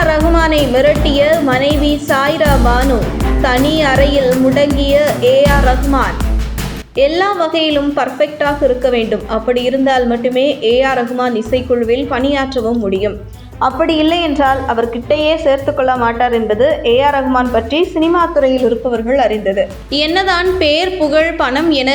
ரகுமானை மிரட்டிய மனைவி சாய்ரா பானு, தனி அறையில் முடங்கிய ரகுமான். எல்லா வகையிலும் பர்ஃபெக்டாக இருக்க வேண்டும். அப்படி இருந்தால் மட்டுமே ரகுமான் இசைக்குழுவில் பணியாற்றவும் முடியும். அப்படி இல்லை என்றால் அவர் கிட்டையே சேர்த்து கொள்ள மாட்டார் என்பது ரகுமான் பற்றி சினிமா துறையில் இருப்பவர்கள் அறிந்தது. என்னதான் பேர், புகழ், பணம் என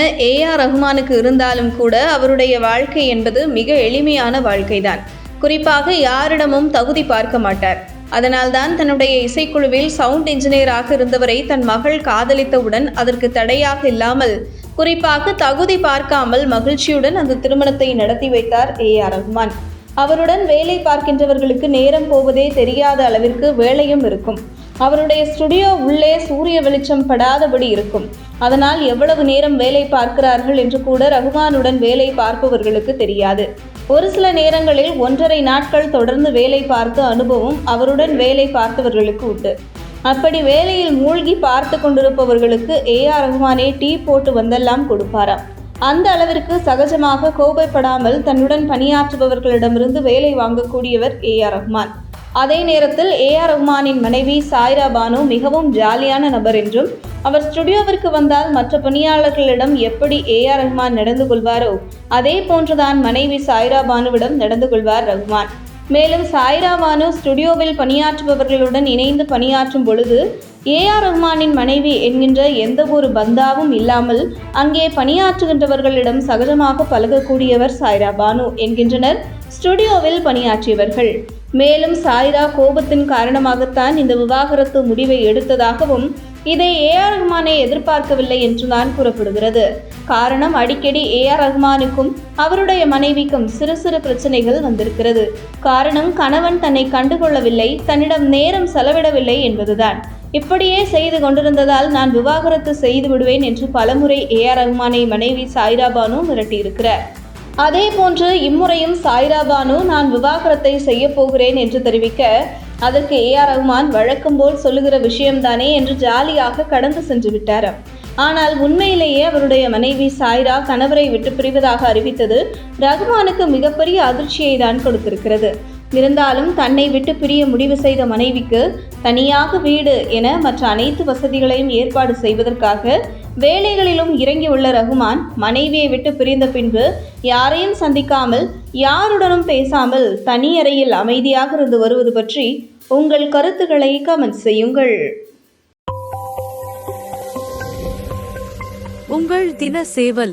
ரகுமானுக்கு இருந்தாலும் கூட அவருடைய வாழ்க்கை என்பது மிக எளிமையான வாழ்க்கைதான். குறிப்பாக யாரிடமும் தகுதி பார்க்க மாட்டார். அதனால்தான் தன்னுடைய இசைக்குழுவில் சவுண்ட் இன்ஜினியராக இருந்தவரை தன் மகள் காதலித்தவுடன் அதற்கு தடையாக இல்லாமல், குறிப்பாக தகுதி பார்க்காமல் மகிழ்ச்சியுடன் அந்த திருமணத்தை நடத்தி வைத்தார் ரகுமான். அவருடன் வேலை பார்க்கின்றவர்களுக்கு நேரம் போவதே தெரியாத அளவிற்கு வேலையும் இருக்கும். அவருடைய ஸ்டுடியோ உள்ளே சூரிய வெளிச்சம் படாதபடி இருக்கும். அதனால் எவ்வளவு நேரம் வேலை பார்க்கிறார்கள் என்று கூட ரகுமானுடன் வேலை பார்ப்பவர்களுக்கு தெரியாது. ஒரு சில நேரங்களில் 1.5 நாட்கள் தொடர்ந்து வேலை பார்த்த அனுபவம் அவருடன் வேலை பார்த்தவர்களுக்கு உண்டு. அப்படி வேலையில் மூழ்கி பார்த்து கொண்டிருப்பவர்களுக்கு ரகுமானே டீ போட்டு வந்தெல்லாம் கொடுப்பாராம். அந்த அளவிற்கு சகஜமாக கோபப்படாமல் தன்னுடன் பணியாற்றுபவர்களிடமிருந்து வேலை வாங்கக்கூடியவர் ரகுமான். அதே நேரத்தில் ரகுமானின் மனைவி சாய்ரா பானு மிகவும் ஜாலியான நபர் என்றும், அவர் ஸ்டுடியோவிற்கு வந்தால் மற்ற பணியாளர்களிடம் எப்படி ரகுமான் நடந்து கொள்வாரோ அதே போன்றுதான் மனைவி சாய்ரா பானுவிடம் நடந்து கொள்வார் ரகுமான். மேலும் சாய்ரா பானு ஸ்டுடியோவில் பணியாற்றுபவர்களுடன் இணைந்து பணியாற்றும் பொழுது ரகுமானின் மனைவி என்கின்ற எந்த ஒரு பந்தாவும் இல்லாமல் அங்கே பணியாற்றுகின்றவர்களிடம் சகஜமாக பழகக்கூடியவர் சாய்ரா பானு என்கின்றனர் ஸ்டுடியோவில் பணியாற்றியவர்கள். மேலும் சாய்ரா கோபத்தின் காரணமாகத்தான் இந்த விவாகரத்து முடிவை எடுத்ததாகவும், இதை ரகுமானை எதிர்பார்க்கவில்லை என்றுதான் கூறப்படுகிறது. காரணம், அடிக்கடி ரகுமானுக்கும் அவருடைய மனைவிக்கும் சிறு சிறு பிரச்சனைகள் வந்திருக்கிறது. காரணம், கணவன் தன்னை கண்டுகொள்ளவில்லை, தன்னிடம் நேரம் செலவிடவில்லை என்பதுதான். இப்படியே செய்து கொண்டிருந்ததால் நான் விவாகரத்து செய்து விடுவேன் என்று பலமுறை ரகுமானை மனைவி சாய்ரா பானு மிரட்டியிருக்கிறார். அதே போன்று இம்முறையும் சாய்ரா பானு நான் விவாகரத்தை செய்ய போகிறேன் என்று தெரிவிக்க, அதற்கு ரகுமான் வழக்கம் போல் சொல்லுகிற விஷயம்தானே என்று ஜாலியாக கடந்து சென்று விட்டார். ஆனால் உண்மையிலேயே அவருடைய மனைவி சாய்ரா கணவரை விட்டு பிரிவதாக அறிவித்தது ரகுமானுக்கு மிகப்பெரிய அதிர்ச்சியை தான் கொடுத்திருக்கிறது. இருந்தாலும் தன்னை விட்டு பிரிய முடிவு செய்த மனைவிக்கு தனியாக வீடு என மற்ற அனைத்து வசதிகளையும் ஏற்பாடு செய்வதற்காக வேலைகளிலும் இறங்கியுள்ள ரகுமான் மனைவியை விட்டு பிரிந்த பின்பு யாரையும் சந்திக்காமல், யாருடனும் பேசாமல் தனி அறையில் அமைதியாக இருந்து வருவது பற்றி உங்கள் கருத்துக்களை கமெண்ட் செய்யுங்கள். உங்கள் தின சேவல்.